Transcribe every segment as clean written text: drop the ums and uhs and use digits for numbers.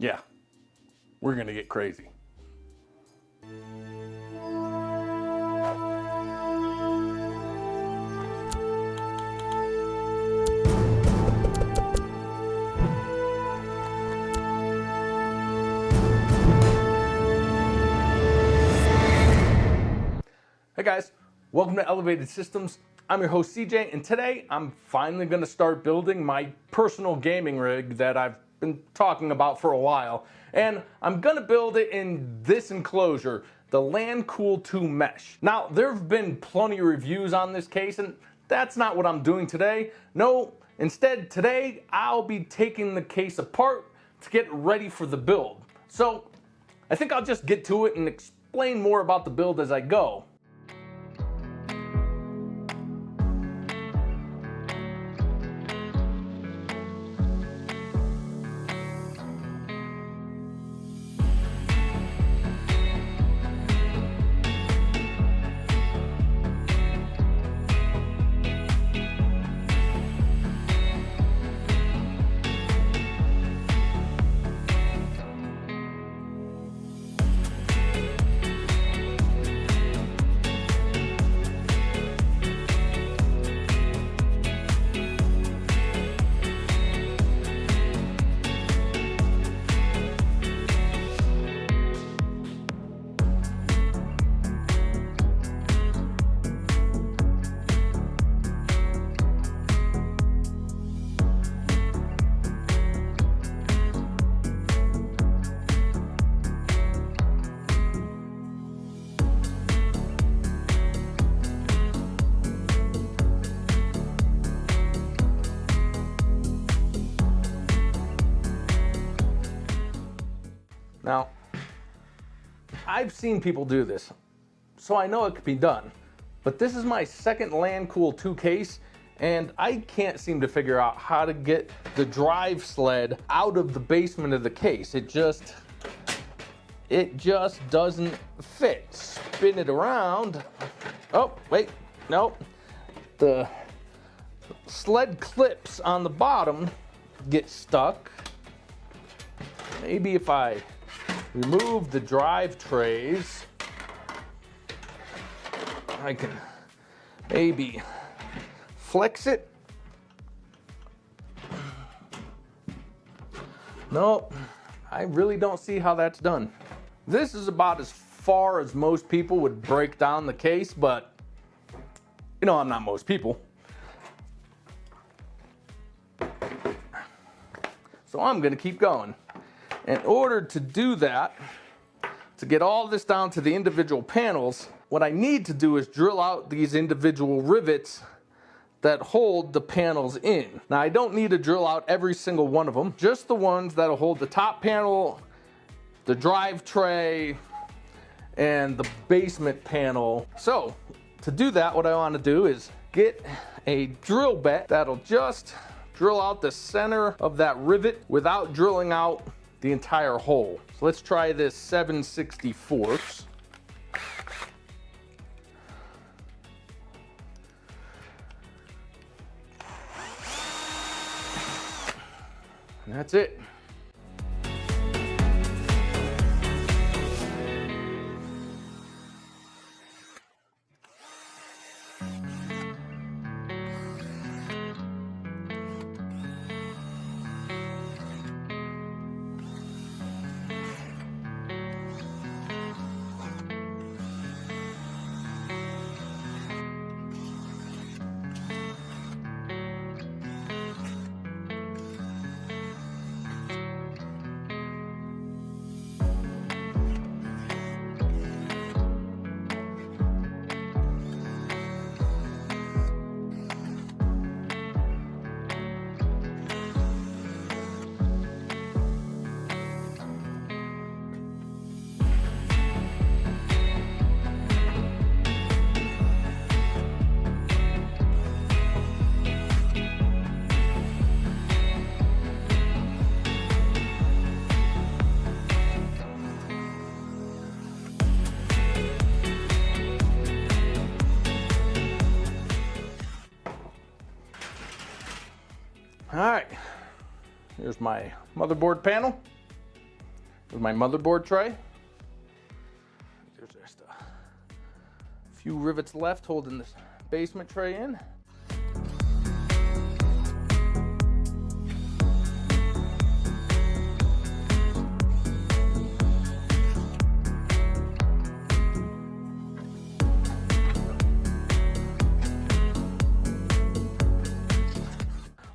Yeah, we're gonna get crazy. Hey guys, welcome to Elevated Systems. I'm your host CJ, and today I'm finally going to start building my personal gaming rig that I've been talking about for a while. And I'm going to build it in this enclosure, the Lancool 2 mesh. Now, there have been plenty of reviews on this case, and that's not what I'm doing today. No, instead today I'll be taking the case apart to get ready for the build. So I think I'll just get to it and explain more about the build as I go. Now, I've seen people do this, so I know it could be done. But this is my second Lancool 2 case, and I can't seem to figure out how to get the drive sled out of the basement of the case. It just doesn't fit. Spin it around. Oh, wait, nope. The sled clips on the bottom get stuck. Maybe if I remove the drive trays, I can maybe flex it. Nope, I really don't see how that's done. This is about as far as most people would break down the case, but you know I'm not most people. So I'm gonna keep going. In order to do that, to get all this down to the individual panels, what I need to do is drill out these individual rivets that hold the panels in. Now, I don't need to drill out every single one of them, just the ones that'll hold the top panel, the drive tray, and the basement panel. So, to do that, what I want to do is get a drill bit that'll just drill out the center of that rivet without drilling out the entire hole. So let's try this 7/64. And that's it. All right, here's my motherboard panel. with my motherboard tray. There's just a few rivets left holding this basement tray in.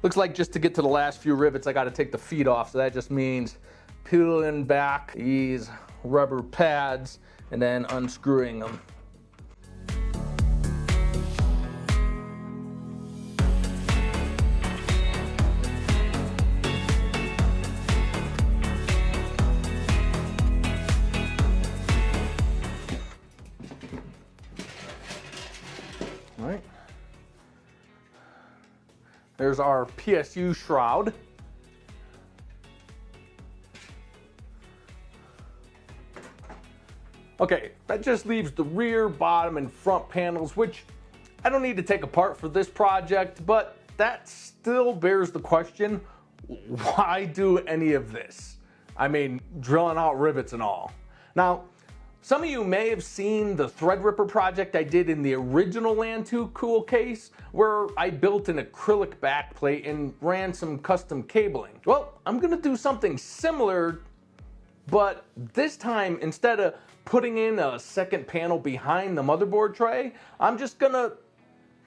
Looks like just to get to the last few rivets, I got to take the feet off. So that just means peeling back these rubber pads and then unscrewing them. All right. There's our PSU shroud. Okay, that just leaves the rear, bottom, and front panels, which I don't need to take apart for this project, but that still bears the question, why do any of this? I mean, drilling out rivets and all. Now, some of you may have seen the Threadripper project I did in the original Lancool case, where I built an acrylic backplate and ran some custom cabling. Well, I'm gonna do something similar, but this time, instead of putting in a second panel behind the motherboard tray, I'm just gonna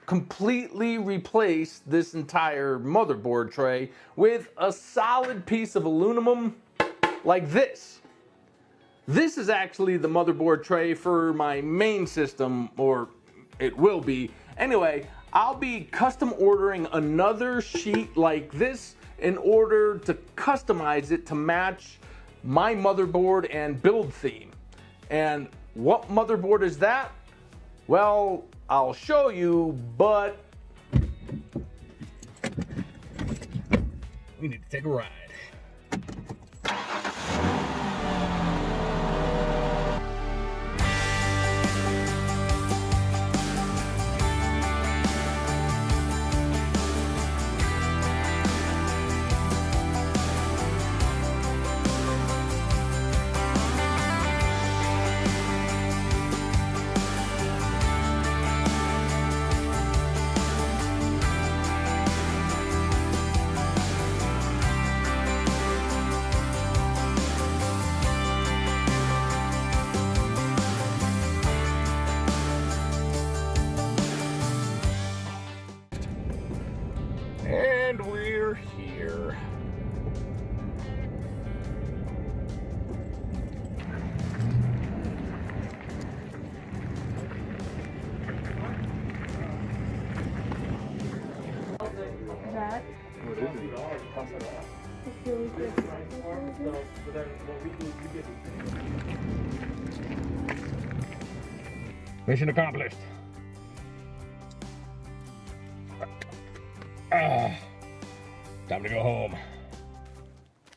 completely replace this entire motherboard tray with a solid piece of aluminum like this. This is actually the motherboard tray for my main system, or it will be. Anyway, I'll be custom ordering another sheet like this in order to customize it to match my motherboard and build theme. And what motherboard is that? Well, I'll show you, but we need to take a ride. And we're here. That? What is it? It's really good. Mission accomplished. Time to go home.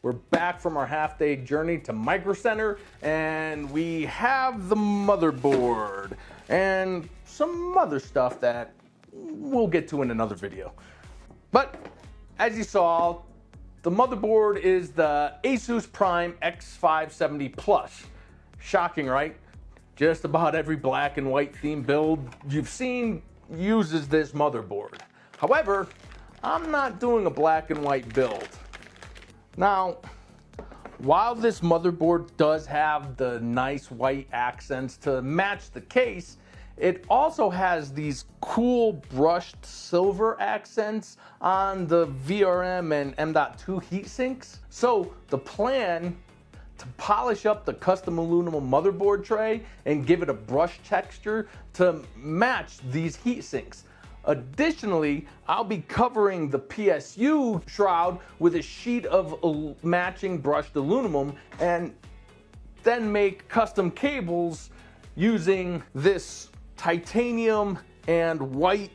We're back from our half-day journey to Micro Center, and we have the motherboard and some other stuff that we'll get to in another video. But as you saw, the motherboard is the Asus Prime X570 Plus. Shocking, right? Just about every black and white theme build you've seen uses this motherboard. However, I'm not doing a black and white build. Now, while this motherboard does have the nice white accents to match the case, it also has these cool brushed silver accents on the VRM and M.2 heatsinks. So the plan to polish up the custom aluminum motherboard tray and give it a brush texture to match these heatsinks. Additionally, I'll be covering the PSU shroud with a sheet of matching brushed aluminum and then make custom cables using this titanium and white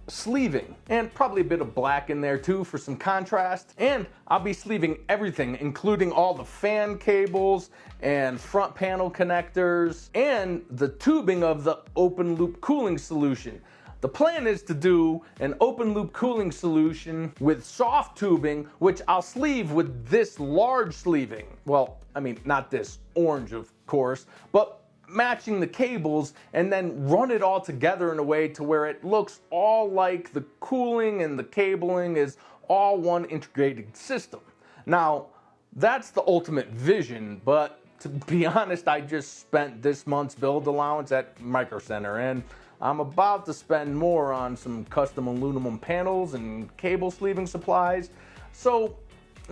sleeving, and probably a bit of black in there too for some contrast. And I'll be sleeving everything, including all the fan cables and front panel connectors and the tubing of the open loop cooling solution. the plan is to do an open loop cooling solution with soft tubing, which I'll sleeve with this large sleeving. Well, I mean, not this orange, of course, but matching the cables, and then run it all together in a way to where it looks all like the cooling and the cabling is all one integrated system. Now, that's the ultimate vision, but to be honest, I just spent this month's build allowance at Micro Center, and I'm about to spend more on some custom aluminum panels and cable sleeving supplies. So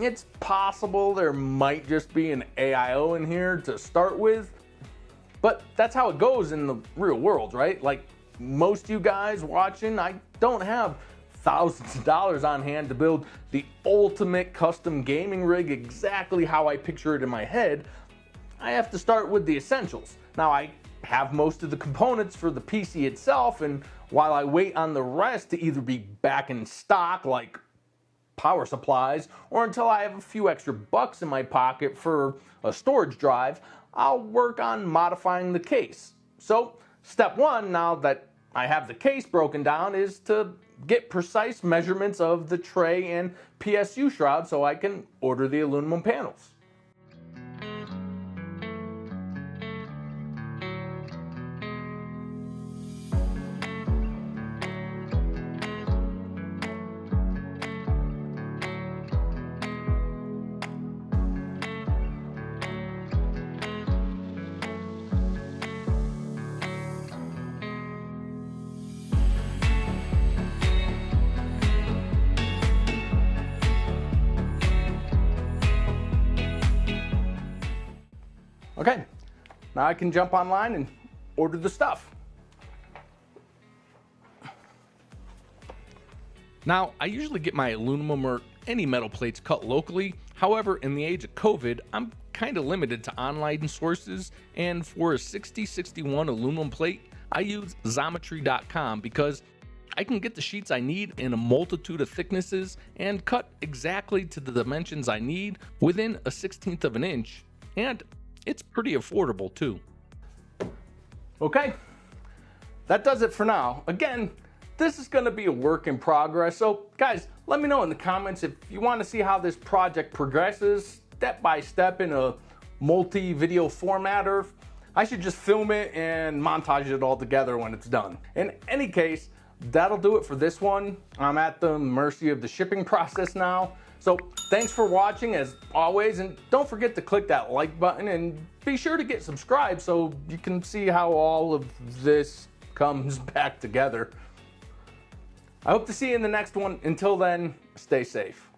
it's possible there might just be an AIO in here to start with, but that's how it goes in the real world, right? Like most of you guys watching, I don't have thousands of dollars on hand to build the ultimate custom gaming rig exactly how I picture it in my head. I have to start with the essentials. Now, I have most of the components for the PC itself, and while I wait on the rest to either be back in stock, like power supplies, or until I have a few extra bucks in my pocket for a storage drive, I'll work on modifying the case. So, step one, now that I have the case broken down, is to get precise measurements of the tray and PSU shroud so I can order the aluminum panels. Okay, now I can jump online and order the stuff. Now, I usually get my aluminum or any metal plates cut locally. However, in the age of COVID, I'm kind of limited to online sources, and for a 6061 aluminum plate, I use Xometry.com because I can get the sheets I need in a multitude of thicknesses and cut exactly to the dimensions I need within a 1/16 of an inch, and it's pretty affordable too. Okay, that does it for now. Again, this is gonna be a work in progress, so guys, let me know in the comments if you wanna see how this project progresses step by step in a multi-video format, or if I should just film it and montage it all together when it's done. In any case, that'll do it for this one. I'm at the mercy of the shipping process now. So thanks for watching as always, and don't forget to click that like button and be sure to get subscribed so you can see how all of this comes back together. I hope to see you in the next one. Until then, stay safe.